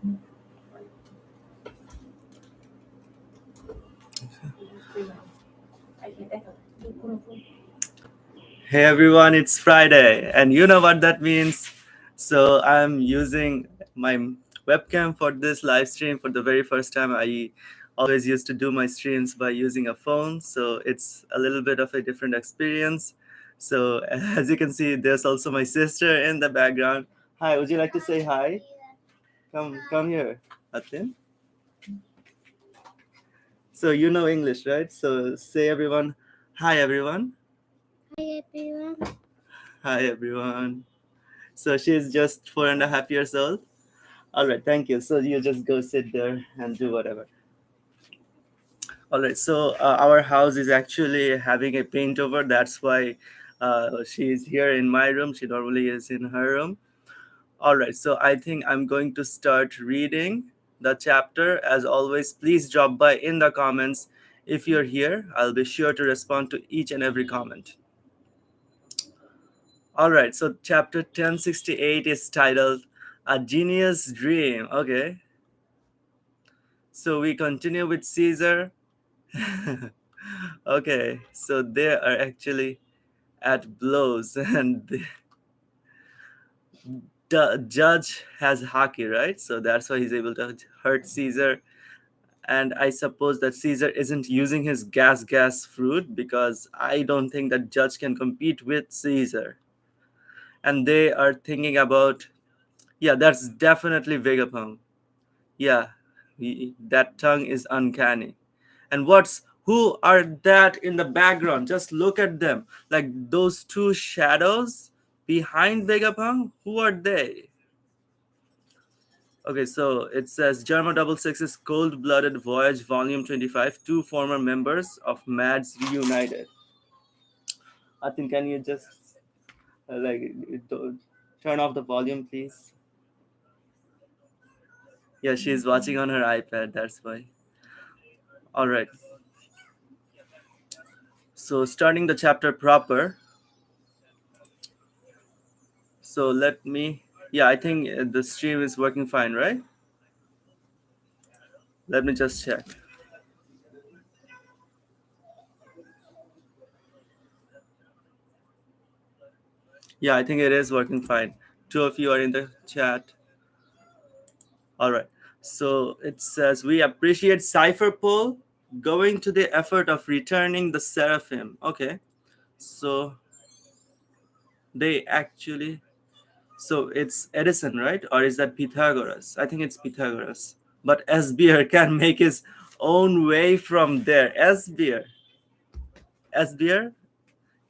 Hey everyone, it's Friday, and you know what that means. So I'm using my webcam for this live stream for the very first time. I always used to do my streams by using a phone, so it's a little bit of a different experience. So as you can see, there's also my sister in the background. Hi, would you like to say hi? Come here, Atin. So you know English, right? So say everyone, hi everyone. Hi everyone. Hi everyone. So she's just 4.5 years old. All right, thank you. So you just go sit there and do whatever. All right, so our house is actually having a paint over. That's why she is here in my room. She normally is in her room. All right, so I think I'm going to start reading the chapter. As always, please drop by in the comments if you're here. I'll be sure to respond to each and every comment. All right, so chapter 1068 is titled A Genius Dream. Okay, so we continue with Caesar. Okay, so they are actually at blows, and the judge has hockey, right? So that's why he's able to hurt Caesar. And I suppose that Caesar isn't using his gas fruit because I don't think that judge can compete with Caesar. And they are thinking about, yeah, that's definitely Vegapunk. Yeah, that tongue is uncanny. And who are that in the background? Just look at them. Like those two shadows behind Vegapunk. Who are they? Okay, so it says Germa Double Six's Cold Blooded Voyage, Volume 25. Two former members of Mads reunited. I think, can you just like turn off the volume, please? Yeah, she's watching on her iPad. That's why. All right. So starting the chapter proper. So let me. Yeah, I think the stream is working fine, right? Let me just check. Yeah, I think it is working fine. Two of you are in the chat. All right. So it says we appreciate Cypherpole going to the effort of returning the Seraphim. Okay. So they actually. So it's Edison, right? Or is that Pythagoras? I think it's Pythagoras. But Esbjerg can make his own way from there. Esbjerg,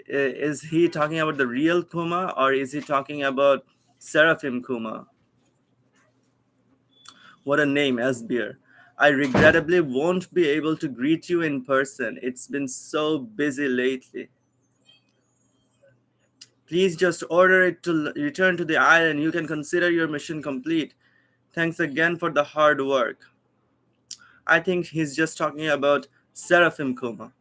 is he talking about the real Kuma or is he talking about Seraphim Kuma? What a name, Esbjerg. I regrettably won't be able to greet you in person. It's been so busy lately. Please just order it to return to the island. You can consider your mission complete. Thanks again for the hard work. I think he's just talking about Seraphim Kuma.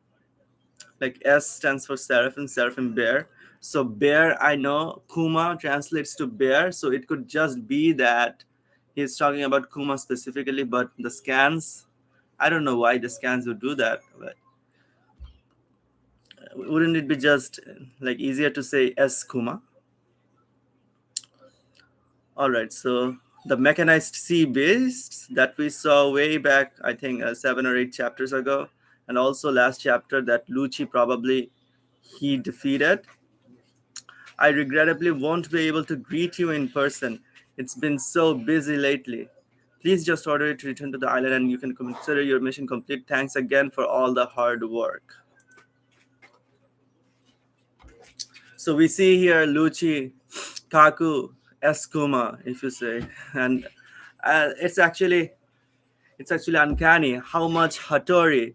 Like S stands for Seraphim, Seraphim bear. So bear, I know Kuma translates to bear, so it could just be that he's talking about Kuma specifically, but the scans, I don't know why the scans would do that, but wouldn't it be just like easier to say S Kuma? All right, so the mechanized sea beasts that we saw way back, I think 7 or 8 chapters ago, and also last chapter that Lucci probably he defeated. I regrettably won't be able to greet you in person. It's been so busy lately. Please just order it to return to the island and you can consider your mission complete. Thanks again for all the hard work. So we see here Lucci, Kaku, Eskuma, if you say, and it's actually uncanny how much Hattori,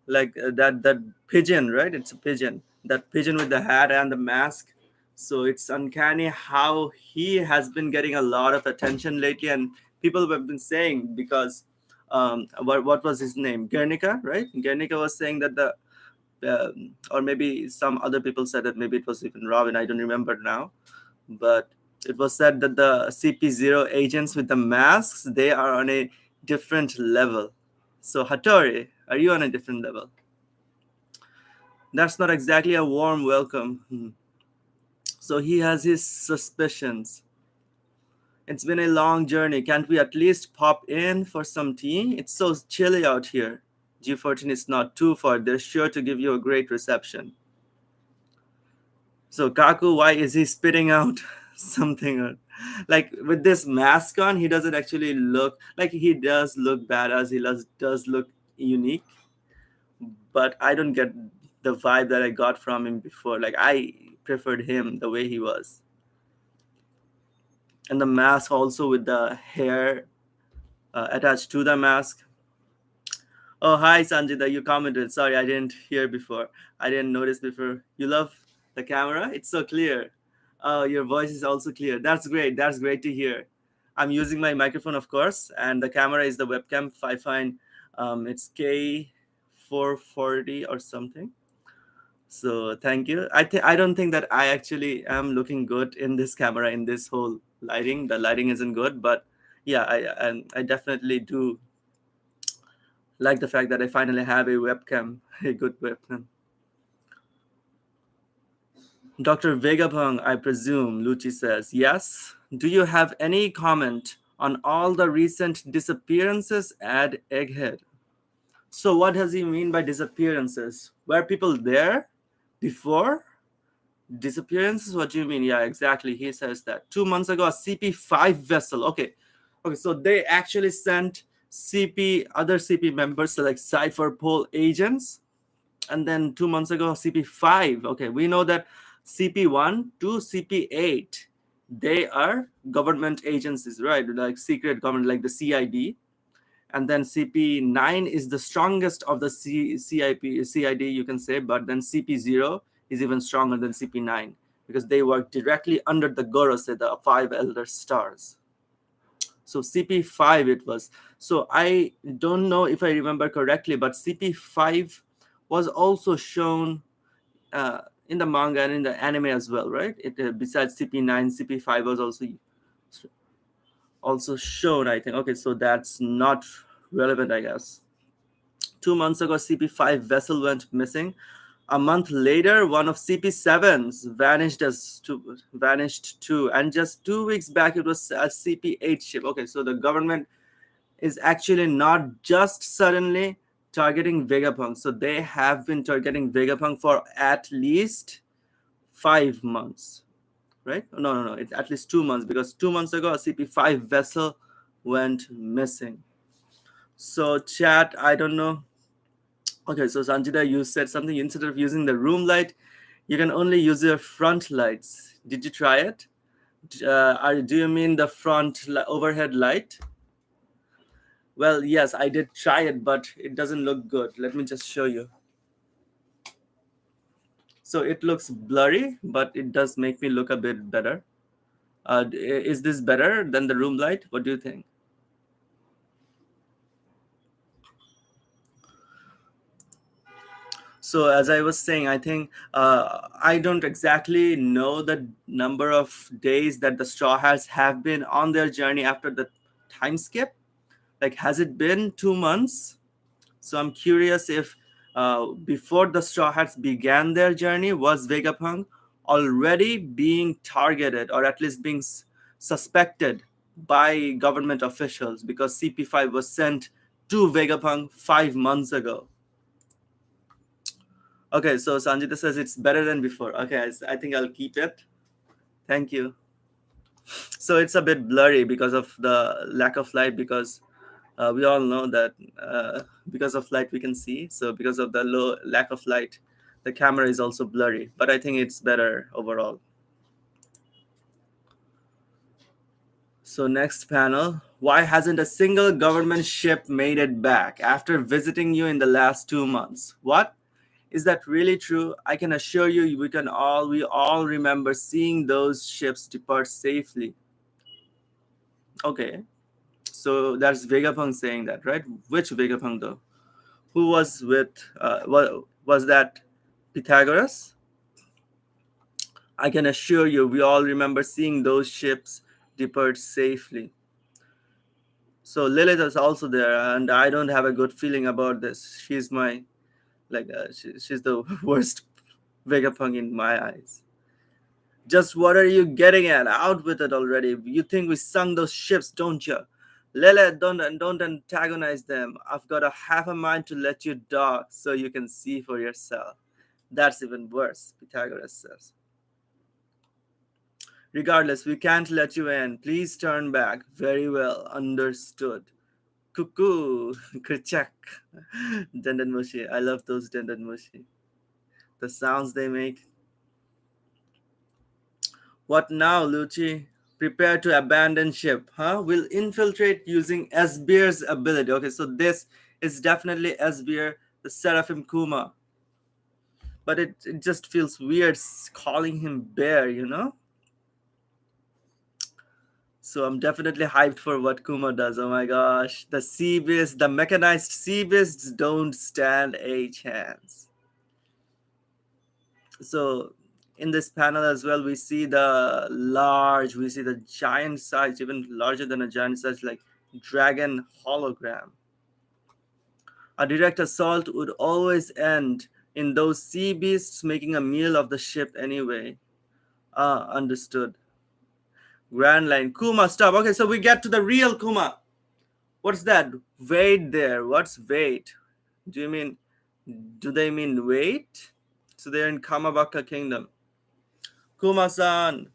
like that pigeon, right? It's a pigeon. That pigeon with the hat and the mask. So it's uncanny how he has been getting a lot of attention lately, and people have been saying because what was his name? Guernica, right? Guernica was saying that or maybe some other people said that maybe it was even Robin. I don't remember now, but It was said that the CP0 agents with the masks, they are on a different level. So Hattori, are you on a different level? That's not exactly a warm welcome. So he has his suspicions. It's been a long journey. Can't we at least pop in for some tea? It's so chilly out here. G14 is not too far. They're sure to give you a great reception. So Kaku, why is he spitting out something? Like with this mask on, he doesn't actually look like he does look badass. He does look unique, but I don't get the vibe that I got from him before. Like I preferred him the way he was, and the mask also with the hair attached to the mask. Oh, hi, Sanjita. You commented. Sorry, I didn't hear before. I didn't notice before. You love the camera? It's so clear. Oh, your voice is also clear. That's great. That's great to hear. I'm using my microphone, of course, and the camera is the webcam. I find it's K440 or something. So thank you. I don't think that I actually am looking good in this camera in this whole lighting. The lighting isn't good, but yeah, I definitely do like the fact that I finally have a webcam, a good webcam. Dr. Vegapunk, I presume, Lucci says, yes. Do you have any comment on all the recent disappearances at Egghead? So, what does he mean by disappearances? Were people there before? Disappearances? What do you mean? Yeah, exactly. He says that. 2 months ago, a CP5 vessel. Okay, so they actually sent other CP members like Cypher Pole agents, and then 2 months ago CP5. Okay, we know that CP1 to CP8, they are government agencies, right? Like secret government, like the CID. And then CP9 is the strongest of the CID, you can say, but then CP0 is even stronger than CP9 because they work directly under the Gorosei, the five elder stars. So CP5 it was. So I don't know if I remember correctly, but CP5 was also shown in the manga and in the anime as well, right? It besides CP9, CP5 was also shown, I think. Okay, so that's not relevant, I guess. 2 months ago, CP5 vessel went missing. A month later, one of CP7's vanished too, and just 2 weeks back, it was a CP8 ship. Okay, so the government is actually not just suddenly targeting Vegapunk. So they have been targeting Vegapunk for at least 5 months, right? No. It's at least 2 months because 2 months ago, a CP5 vessel went missing. So, chat, I don't know. Okay, so Sanjita, you said something instead of using the room light, you can only use your front lights. Did you try it? Do you mean the front overhead light? Well, yes, I did try it, but it doesn't look good. Let me just show you. So it looks blurry, but it does make me look a bit better. Is this better than the room light? What do you think? So as I was saying, I think I don't exactly know the number of days that the Straw Hats have been on their journey after the time skip. Like, has it been 2 months? So I'm curious if before the Straw Hats began their journey, was Vegapunk already being targeted or at least being suspected by government officials because CP5 was sent to Vegapunk 5 months ago. Okay, so Sanjita says it's better than before. Okay, I think I'll keep it. Thank you. So it's a bit blurry because of the lack of light because we all know that because of light we can see. So because of the low lack of light, the camera is also blurry. But I think it's better overall. So next panel. Why hasn't a single government ship made it back after visiting you in the last 2 months? What? Is that really true? I can assure you we all remember seeing those ships depart safely. Okay. So that's Vegapunk saying that, right? Which Vegapunk though? Who was with was that Pythagoras? I can assure you, we all remember seeing those ships depart safely. So Lilith is also there, and I don't have a good feeling about this. She's my she's the worst Vegapunk in my eyes. Just what are you getting at? Out with it already. You think we sunk those ships, don't you? Lilith, don't antagonize them. I've got a half a mind to let you dock so you can see for yourself. That's even worse, Pythagoras says. Regardless, we can't let you in. Please turn back. Very well, understood. Cuckoo, kerchak. Dendenmushi. I love those Dendenmushi. The sounds they make. What now, Lucci? Prepare to abandon ship, huh? We'll infiltrate using Esbir's ability. Okay, so this is definitely Esbir, the Seraphim Kuma. But it just feels weird calling him Bear, you know? So I'm definitely hyped for what Kuma does. Oh my gosh. The sea beasts, the mechanized sea beasts don't stand a chance. So in this panel as well, we see the giant size, even larger than a giant size, like dragon hologram. A direct assault would always end in those sea beasts making a meal of the ship anyway. Ah, understood. Grand line. Kuma, stop. Okay, so we get to the real Kuma. What's that? Wait there. What's wait? Do you mean, do they mean wait? So they're in Kamabaka Kingdom. Kuma-san,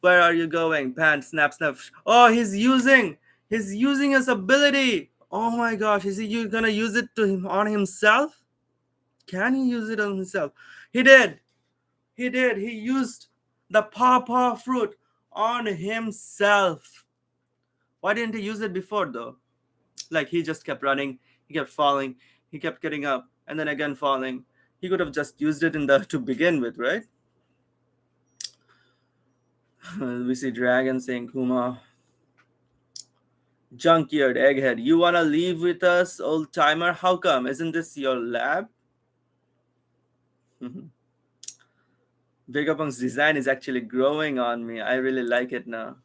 where are you going? Pan, snap, snap. Oh, he's using his ability. Oh my gosh, is he gonna use it to him on himself? Can he use it on himself? He did. He did. He used the pawpaw fruit on himself. Why didn't he use it before though? Like he just kept running, he kept falling, he kept getting up, and then again falling. He could have just used it in the to begin with, right? We see Dragon saying, Kuma, junkyard, egghead, you wanna leave with us, old timer? How come? Isn't this your lab? Vegapunk's design is actually growing on me. I really like it now.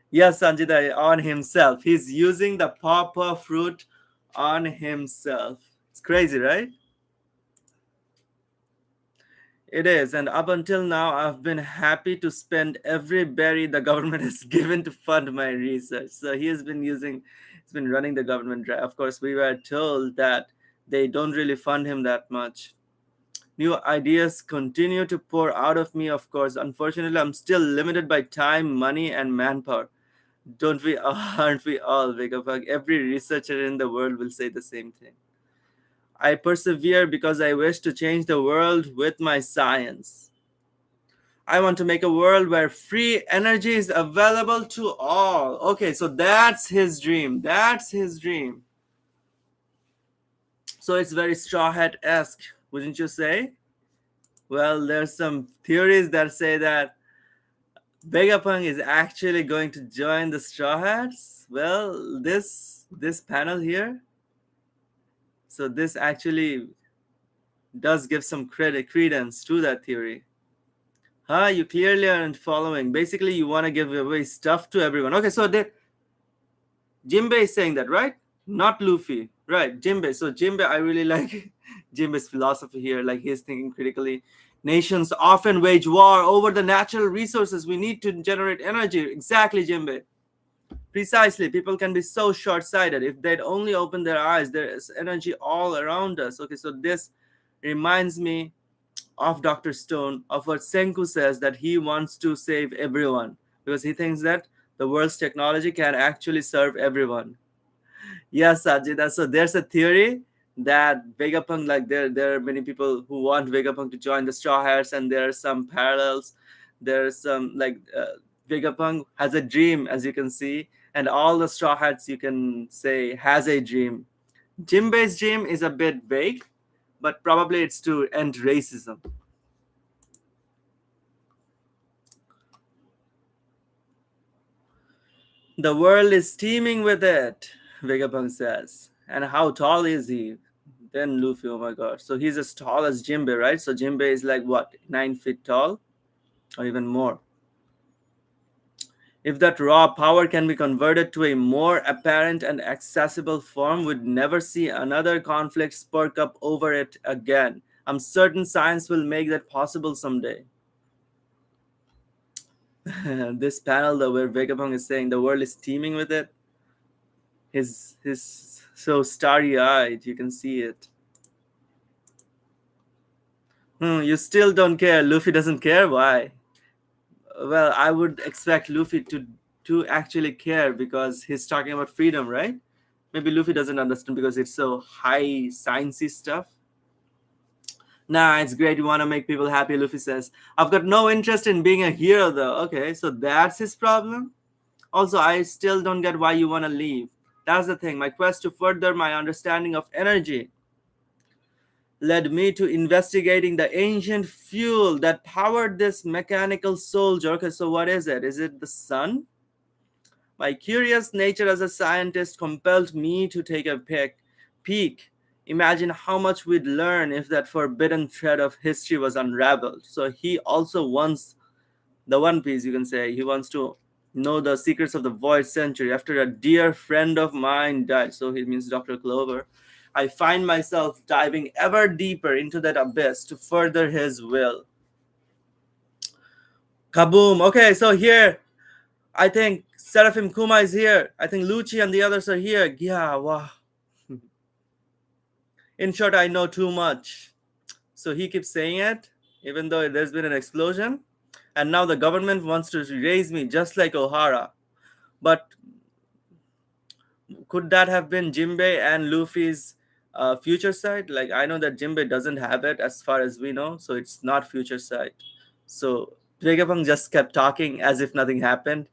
Yes, Sanjita, on himself. He's using the pawpaw fruit on himself. It's crazy, right? It is, and up until now, I've been happy to spend every berry the government has given to fund my research. So he's been running the government drive. Of course, we were told that they don't really fund him that much. New ideas continue to pour out of me, of course. Unfortunately, I'm still limited by time, money, and manpower. Don't we, aren't we all, Vegapunk? Every researcher in the world will say the same thing. I persevere because I wish to change the world with my science. I want to make a world where free energy is available to all. Okay, so that's his dream. That's his dream. So it's very Straw Hat esque, wouldn't you say? Well, there's some theories that say that Vegapunk is actually going to join the Straw Hats. Well, this panel here, so this actually does give some credence to that theory. Huh? You clearly aren't following. Basically, you want to give away stuff to everyone. Okay, so Jinbei is saying that, right? Not Luffy. Right, Jinbei. So Jinbei, I really like Jinbei's philosophy here. Like he's thinking critically. Nations often wage war over the natural resources we need to generate energy. Exactly, Jinbei. Precisely. People can be so short-sighted. If they'd only open their eyes, there is energy all around us. Okay, so this reminds me of Dr. Stone, of what Senku says, that he wants to save everyone because he thinks that the world's technology can actually serve everyone. Yes, Sajida. So there's a theory that Vegapunk, like there are many people who want Vegapunk to join the Straw Hats, and there are some parallels. There's some Vegapunk has a dream, as you can see, and all the Straw Hats, you can say, has a dream. Jinbei's dream is a bit vague, but probably it's to end racism. The world is teeming with it, Vegapunk says. And how tall is he? Then Luffy, oh my god. So he's as tall as Jinbei, right? So Jinbei is like what, 9 feet tall? Or even more. If that raw power can be converted to a more apparent and accessible form, we'd never see another conflict spark up over it again. I'm certain science will make that possible someday. This panel, though, where Vegapunk is saying the world is teeming with it, his so starry-eyed, you can see it. You still don't care. Luffy doesn't care. Why? Well, I would expect Luffy to actually care because he's talking about freedom, right? Maybe Luffy doesn't understand because it's so high sciencey stuff. Nah, it's great. You want to make people happy, Luffy says. I've got no interest in being a hero, though. Okay, so that's his problem? Also, I still don't get why you want to leave. That's the thing. My quest to further my understanding of energy led me to investigating the ancient fuel that powered this mechanical soldier. Okay, so what is it? Is it the sun? My curious nature as a scientist compelled me to take a peek. Imagine how much we'd learn if that forbidden thread of history was unraveled. So he also wants the One Piece, you can say. He wants to know the secrets of the Void Century after a dear friend of mine died. So he means Dr. Clover. I find myself diving ever deeper into that abyss to further his will. Kaboom. Okay, so here, I think Seraphim Kuma is here. I think Lucci and the others are here. Yeah, wow. In short, I know too much. So he keeps saying it, even though there's been an explosion. And now the government wants to raise me just like O'Hara. But could that have been Jinbei and Luffy's future sight? Like, I know that Jinbei doesn't have it as far as we know, so it's not future sight. So Vegapunk just kept talking as if nothing happened.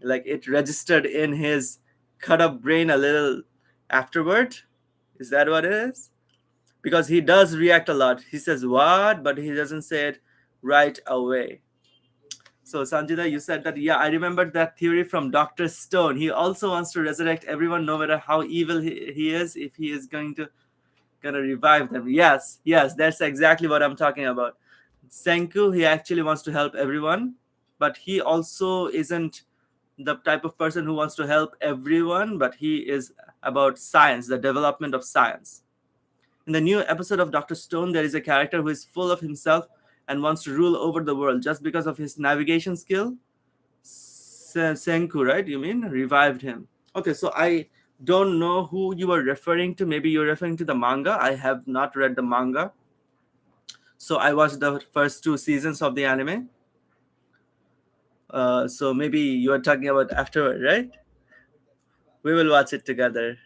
Like, it registered in his cut up brain a little afterward. Is that what it is? Because he does react a lot. He says what, but he doesn't say it right away. So Sanjida, you said that, yeah, I remembered that theory from Dr. Stone. He also wants to resurrect everyone no matter how evil he is, if he is gonna revive them. Yes, that's exactly what I'm talking about. Senku, he actually wants to help everyone, but he also isn't the type of person who wants to help everyone, but he is about science, the development of science. In the new episode of Dr. Stone, there is a character who is full of himself and wants to rule over the world just because of his navigation skill. Senku, right? You mean revived him? Okay, so I don't know who you are referring to. Maybe you're referring to the manga. I have not read the manga, so I watched the first 2 seasons of the anime. So maybe you are talking about afterward, right? We will watch it together.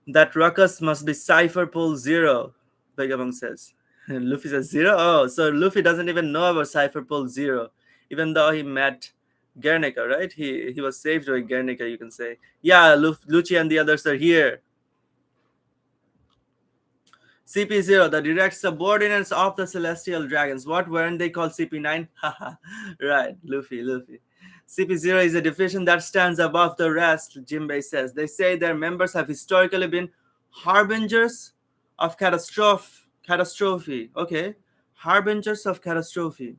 That ruckus must be Cypher Pole Zero, Vegapunk says. And Luffy says, Zero? Oh, so Luffy doesn't even know about Cypher Pole Zero, even though he met Guernica, right? He was saved by Guernica, you can say. Yeah, Lucci and the others are here. CP0, the direct subordinates of the Celestial Dragons. What weren't they called CP9? Haha, right, Luffy. CP0 is a division that stands above the rest, Jinbei says. They say their members have historically been harbingers of catastrophe. Okay, harbingers of catastrophe.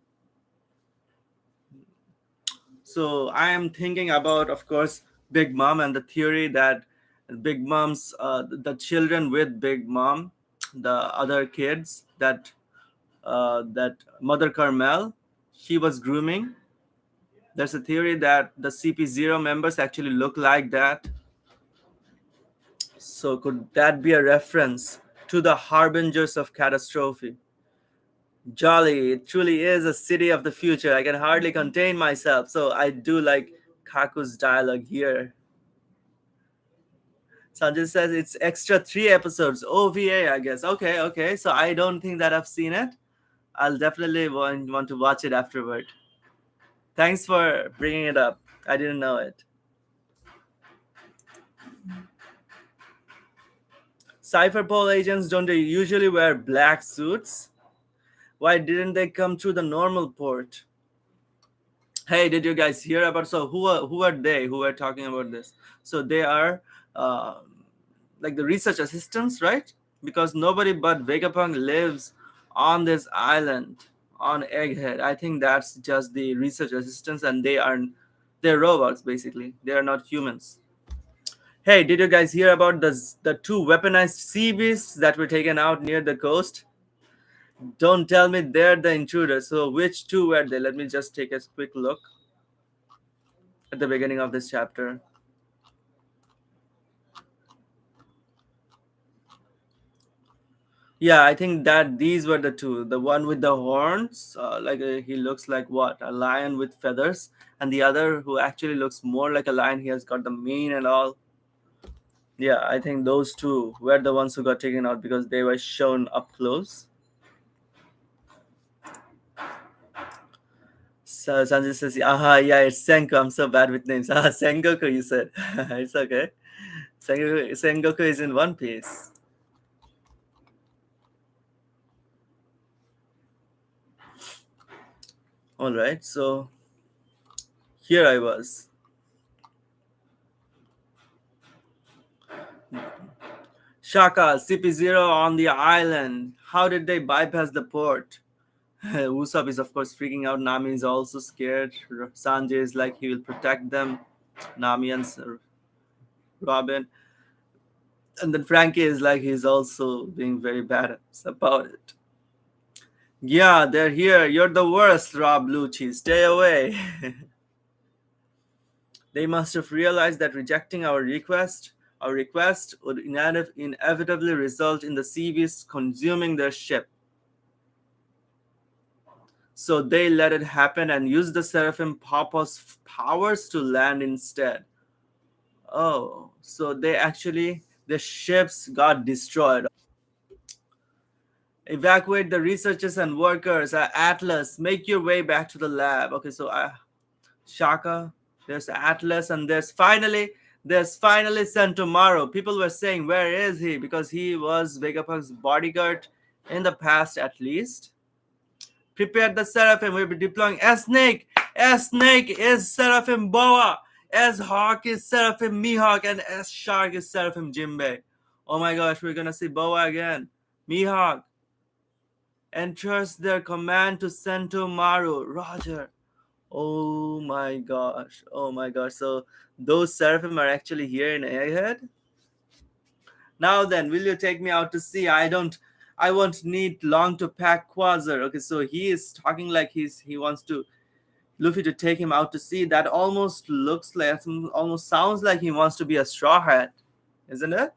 So I am thinking about, of course, Big Mom and the theory that Big Mom's, the children with Big Mom, the other kids that Mother Carmel, she was grooming. There's a theory that the CP0 members actually look like that. So could that be a reference to the harbingers of catastrophe? Jolly, it truly is a city of the future. I can hardly contain myself. So I do like Kaku's dialogue here. Sanjay says it's extra 3 episodes. OVA, I guess. Okay. So I don't think that I've seen it. I'll definitely want to watch it afterward. Thanks for bringing it up. I didn't know it. Cypher Pole agents, don't they usually wear black suits? Why didn't they come through the normal port? Hey, did you guys hear about? So who are they who are talking about this? So they are uh, like the research assistants, right? Because nobody but Vegapunk lives on this island on Egghead. I think that's just the research assistants, and they're robots basically. They are not humans. Hey, did you guys hear about the two weaponized sea beasts that were taken out near the coast? Don't tell me they're the intruders. So which two were they? Let me just take a quick look at the beginning of this chapter. Yeah, I think that these were the two. The one with the horns, he looks like what? A lion with feathers. And the other who actually looks more like a lion, he has got the mane and all. Yeah, I think those two were the ones who got taken out because they were shown up close. So Sanjay says, aha, yeah, it's Senku. I'm so bad with names. Ah, Sengoku, you said. It's okay. Sengoku is in One Piece. All right, so here I was. Shaka, CP0 on the island. How did they bypass the port? Usopp is, of course, freaking out. Nami is also scared. Sanjay is like he will protect them. Nami and Robin. And then Frankie is like he's also being very bad about it. Yeah, they're here. You're the worst, Rob Lucci. Stay away. They must have realized that rejecting our request would inevitably result in the sea beasts consuming their ship. So they let it happen and used the Seraphim Papa's powers to land instead. Oh, so the ships got destroyed. Evacuate the researchers and workers. Atlas, make your way back to the lab. Okay, so Shaka, there's Atlas, and there's finally Sentomaru. People were saying, where is he? Because he was Vegapunk's bodyguard in the past, at least. Prepare the Seraphim. We'll be deploying S Snake. S Snake is Seraphim Boa. S Hawk is Seraphim Mihawk. And S Shark is Seraphim Jinbei. Oh my gosh, we're gonna see Boa again. Mihawk enters their command to Sentomaru. Roger. Oh my gosh. Oh my gosh. So those Seraphim are actually here in Egghead? Now then, will you take me out to sea? I won't need long to pack Quasar. Okay, so he is talking like he wants to Luffy to take him out to sea. That almost sounds like he wants to be a straw hat, isn't it?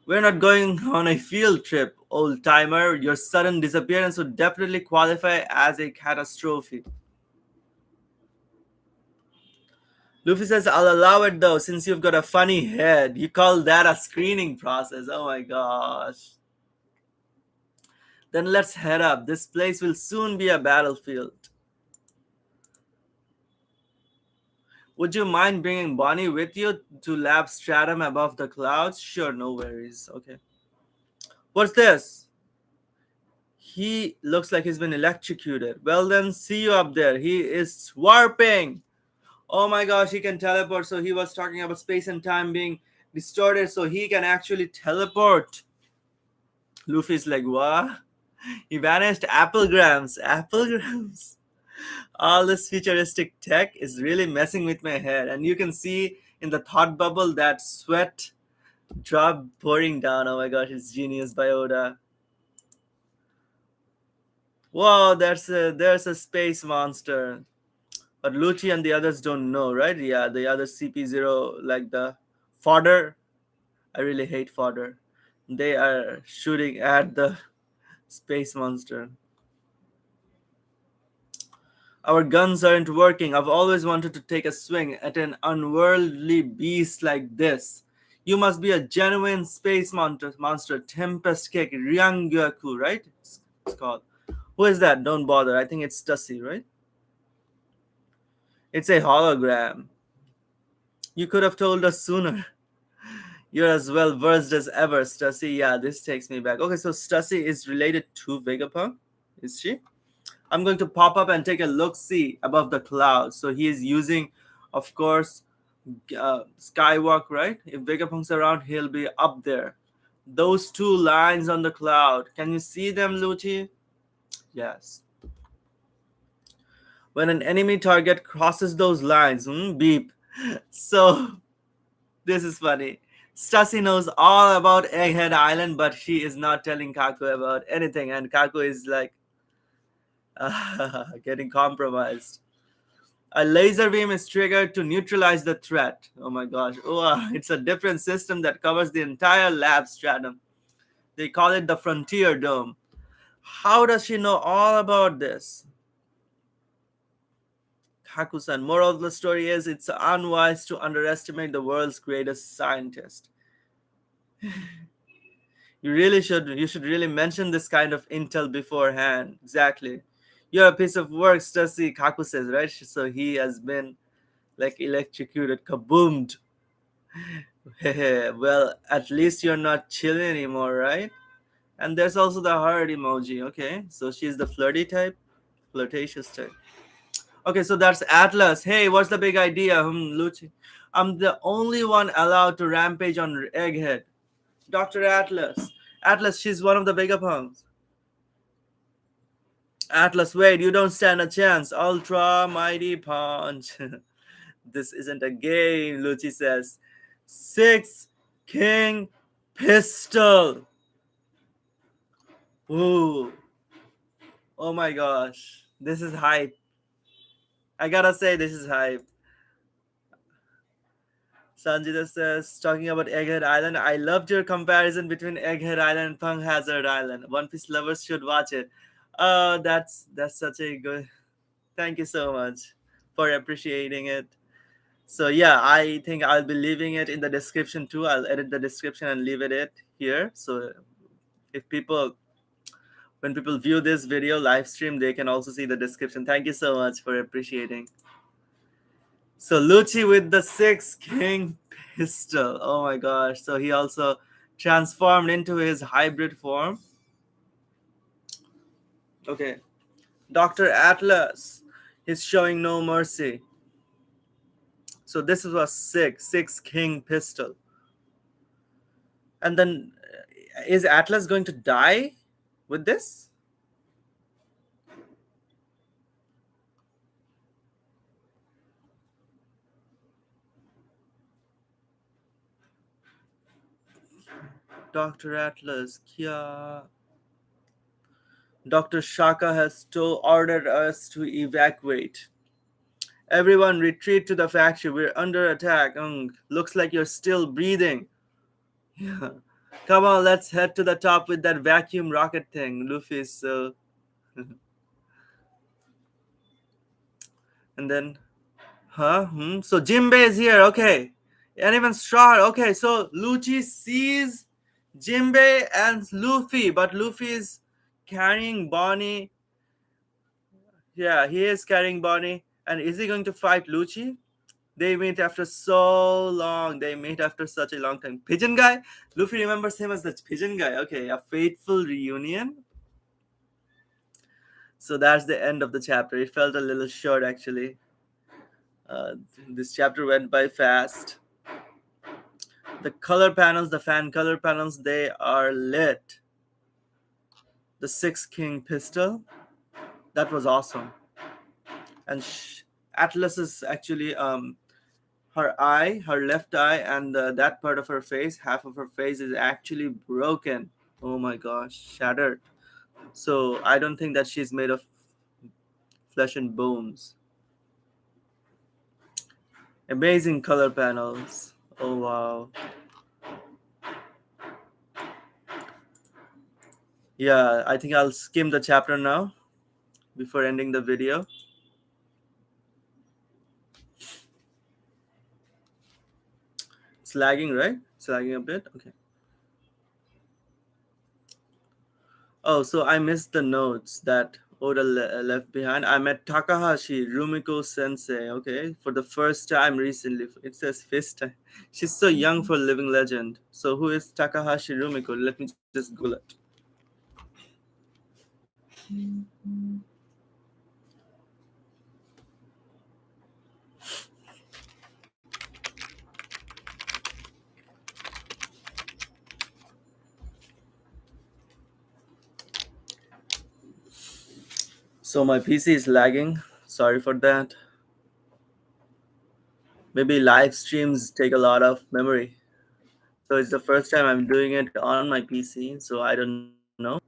We're not going on a field trip, old timer. Your sudden disappearance would definitely qualify as a catastrophe. Luffy says, I'll allow it though, since you've got a funny head. You call that a screening process. Oh my gosh. Then let's head up. This place will soon be a battlefield. Would you mind bringing Bonnie with you to Lab Stratum above the clouds? Sure, no worries. Okay. What's this? He looks like he's been electrocuted. Well, then, see you up there. He is warping. Oh my gosh, he can teleport. So he was talking about space and time being distorted, so he can actually teleport. Luffy's like, what? He vanished. Applegrams. Applegrams. All this futuristic tech is really messing with my head. And you can see in the thought bubble that sweat drop pouring down. Oh my gosh, it's genius by Oda. Whoa, there's a space monster. But Lucci and the others don't know, right? Yeah, the other CP0, like the fodder. I really hate fodder. They are shooting at the space monster. Our guns aren't working. I've always wanted to take a swing at an unworldly beast like this. You must be a genuine space monster, Tempest Cake, Ryangyaku, right? It's called. Who is that? Don't bother. I think it's Stussy, right? It's a hologram. You could have told us sooner. You're as well versed as ever, Stussy. Yeah, this takes me back. Okay, so Stussy is related to Vegapunk, is she? I'm going to pop up and take a look-see above the clouds. So he is using, of course, skywalk, right? If Vegapunk's around, he'll be up there. Those two lines on the cloud. Can you see them, Lucci? Yes. When an enemy target crosses those lines, beep. So this is funny. Stussy knows all about Egghead Island, but she is not telling Kaku about anything, and Kaku is like getting compromised. A laser beam is triggered to neutralize the threat. Oh my gosh. Oh, it's a different system that covers the entire lab stratum. They call it the Frontier Dome. How does she know all about this? Kaku-san, moral of the story is it's unwise to underestimate the world's greatest scientist. You should really mention this kind of intel beforehand. Exactly. You're a piece of work, Stussy, Kaku says, right? So he has been like electrocuted, kaboomed. Well, at least you're not chilling anymore, right? And there's also the heart emoji. Okay, so she's the flirty type, flirtatious type. Okay, so that's Atlas. Hey, what's the big idea? Luchi. I'm the only one allowed to rampage on Egghead. Dr. Atlas. Atlas, she's one of the Vegapunks. Atlas, wait, you don't stand a chance. Ultra Mighty Punch. This isn't a game, Luchi says. Six King Pistol. Ooh. Oh my gosh. This is hype. I gotta say, this is hype. Sanjita says, talking about Egghead Island, I loved your comparison between Egghead Island and Punk Hazard Island. One Piece lovers should watch it. Oh, that's such a good. Thank you so much for appreciating it. So yeah, I think I'll be leaving it in the description too. I'll edit the description and leave it here. So if people when people view this video live stream, they can also see the description. Thank you so much for appreciating. So Lucci with the six king pistol. Oh my gosh. So he also transformed into his hybrid form. Okay. Dr. Atlas is showing no mercy. So this was six king pistol. And then is Atlas going to die with this? Dr. Atlas, Kya. Dr. Shaka has ordered us to evacuate. Everyone retreat to the factory. We're under attack. Looks like you're still breathing. Yeah. Come on, let's head to the top with that vacuum rocket thing. Luffy's so. And then, huh? So Jinbei is here. Okay. And even Straw. Okay, so Lucci sees Jinbei and Luffy, but Luffy is carrying Bonnie. Yeah, he is carrying Bonnie. And is he going to fight Lucci? They meet after so long. They meet after such a long time. Pigeon guy? Luffy remembers him as the pigeon guy. Okay, a fateful reunion. So that's the end of the chapter. It felt a little short actually. This chapter went by fast. The color panels, the fan color panels, they are lit. The Six King pistol, that was awesome. And Atlas is actually her left eye, and that part of her face, half of her face is actually broken. Oh my gosh, shattered. So I don't think that she's made of flesh and bones. Amazing color panels. Oh wow. Yeah, I think I'll skim the chapter now before ending the video. It's lagging, right? It's lagging a bit. Okay. Oh, so I missed the notes that Oda left behind. I met Takahashi Rumiko Sensei. Okay, for the first time recently. It says first time. She's so young for a living legend. So who is Takahashi Rumiko? Let me just Google it. So my PC is lagging. Sorry for that. Maybe live streams take a lot of memory. So it's the first time I'm doing it on my PC, so I don't know.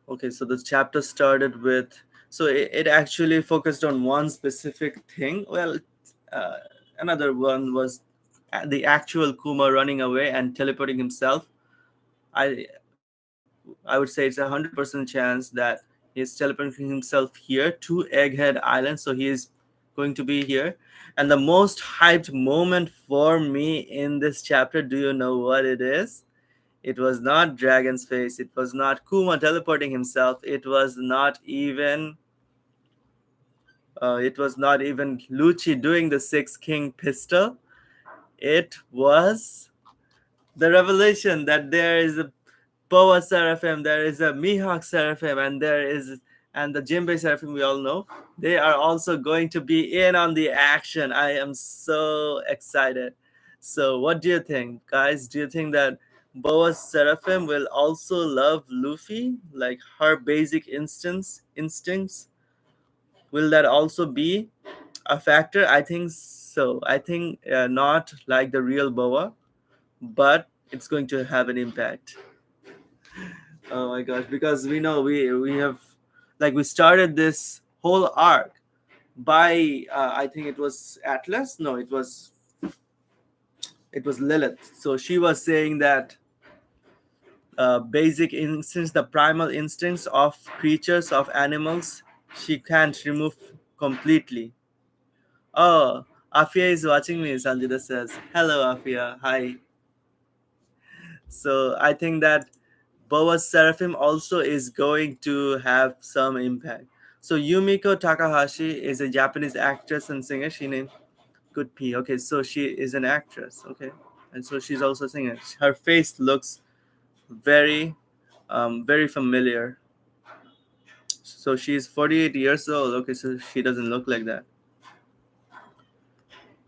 Okay, so the chapter started with, so it actually focused on one specific thing. Well, uh, another one was the actual Kuma running away and teleporting himself. I I would say it's 100% chance that he's teleporting himself here to Egghead Island, so he is going to be here. And the most hyped moment for me in this chapter, do you know what it is? It was not Dragon's face. It was not Kuma teleporting himself. It was not even Lucci doing the Six King pistol. It was the revelation that there is a Boa Seraphim, there is a Mihawk Seraphim, and the Jinbei Seraphim we all know. They are also going to be in on the action. I am so excited. So, what do you think, guys? Do you think that Boa Seraphim will also love Luffy, like her basic instincts? Will that also be a factor? I think so. I think not like the real Boa, but it's going to have an impact. Oh my gosh, because we know we have, like, we started this whole arc by I think it was Atlas. No, it was Lilith. So she was saying that basic instincts, the primal instincts of creatures, of animals, she can't remove completely. Oh, Afia is watching me. Sanjita says, "Hello, Afia. Hi." So I think that Boa's Seraphim also is going to have some impact. So Yumiko Takahashi is a Japanese actress and singer. She named Good P. Okay, so she is an actress. Okay, and so she's also a singer. Her face looks very, very familiar. So she's 48 years old. Okay, so she doesn't look like that.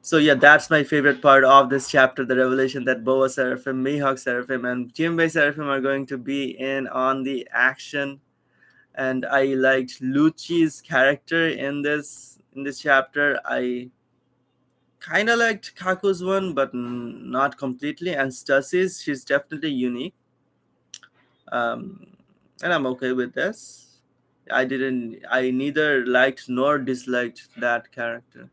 So yeah, that's my favorite part of this chapter, the revelation that Boa Seraphim, Mihawk Seraphim, and Jinbei Seraphim are going to be in on the action. And I liked Lucci's character in this chapter. I kind of liked Kaku's one, but not completely. And Stacy's, she's definitely unique, um, and I'm okay with this. I neither liked nor disliked that character.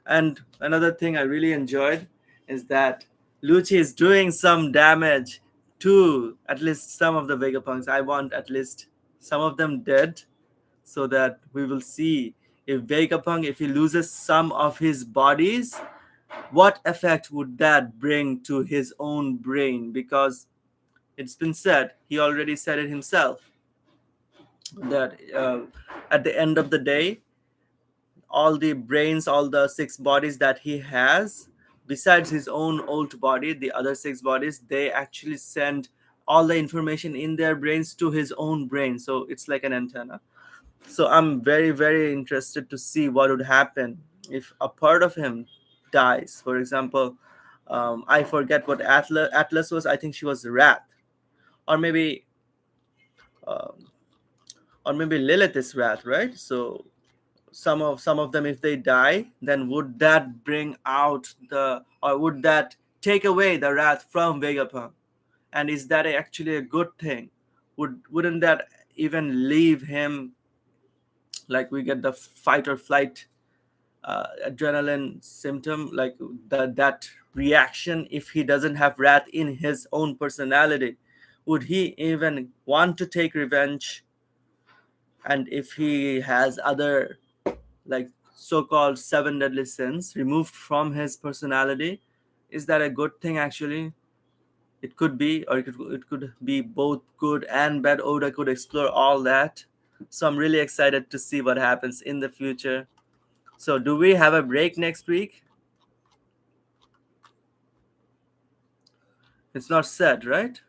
And another thing I really enjoyed is that Lucci is doing some damage to at least some of the Vegapunks. I want at least some of them dead so that we will see if Vegapunk, if he loses some of his bodies, what effect would that bring to his own brain? Because it's been said, he already said it himself, that at the end of the day, all the brains, all the six bodies that he has, besides his own old body, the other six bodies, they actually send all the information in their brains to his own brain. So it's like an antenna. So I'm very, very interested to see what would happen if a part of him dies. For example, I forget what Atlas was. I think she was Wrath, or maybe, um, or maybe Lilith is Wrath, right? So some of them, if they die, then would that bring out the, or would that take away the wrath from Vegapunk? And is that actually a good thing? Wouldn't that even leave him, like, we get the fight or flight adrenaline symptom, like that reaction, if he doesn't have wrath in his own personality? Would he even want to take revenge? And if he has other, like, so-called seven deadly sins removed from his personality, is that a good thing? Actually, it could be, or it could be both good and bad. Oda could explore all that. So I'm really excited to see what happens in the future. So do we have a break next week? It's not said, right?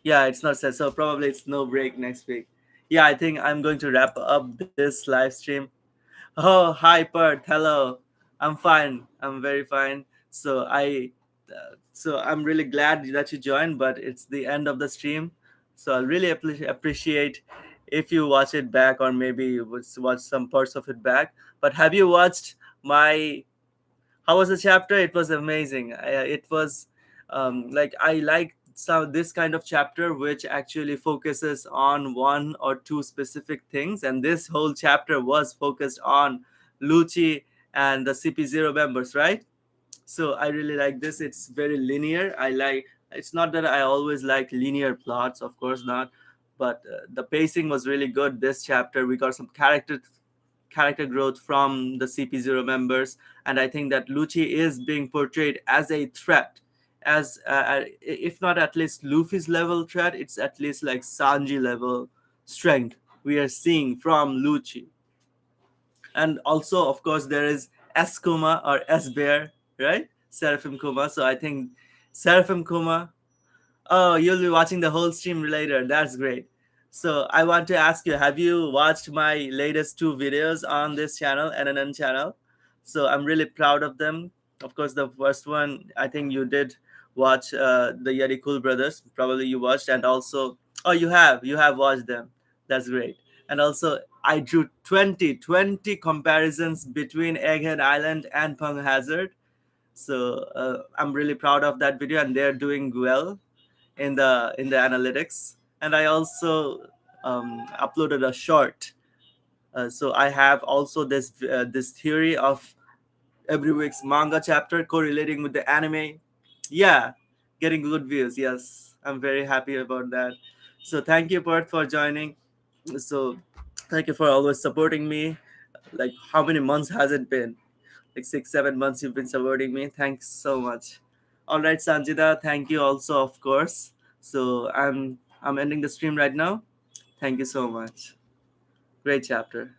Yeah, it's not said, so probably it's no break next week. Yeah, I think I'm going to wrap up this live stream. Oh, hi, Perth. Hello. I'm fine. I'm very fine. So I So I'm really glad that you joined, but it's the end of the stream. So I'll really appreciate if you watch it back, or maybe you would watch some parts of it back. But have you watched my? How was the chapter? It was amazing. It was like I like some this kind of chapter which actually focuses on one or two specific things, and this whole chapter was focused on Lucci and the CP0 members, right? So I really like this. It's very linear. I like, it's not that I always like linear plots, of course not, but the pacing was really good this chapter. We got some character growth from the CP0 members, and I think that Lucci is being portrayed as a threat, as if not at least Luffy's level threat, it's at least like Sanji level strength we are seeing from Lucci. And also, of course, there is S Kuma or S Bear, right? Seraphim Kuma. So I think Seraphim Kuma. Oh, you'll be watching the whole stream later. That's great. So I want to ask you, have you watched my latest two videos on this channel, NNN channel? So I'm really proud of them. Of course, the first one, I think you did watch the Yeti Cool Brothers. Probably you watched, and also, oh, you have watched them. That's great. And also, I drew 20 comparisons between Egghead Island and Punk Hazard. So I'm really proud of that video, and they're doing well in the analytics. And I also uploaded a short. So I have also this theory of every week's manga chapter correlating with the anime. Yeah, getting good views. Yes, I'm very happy about that. So thank you, Bert, for joining. So thank you for always supporting me. Like, how many months has it been? Like 6 7 months you've been supporting me. Thanks so much. All right, Sanjida, thank you also, of course. So I'm ending the stream right now. Thank you so much. Great chapter.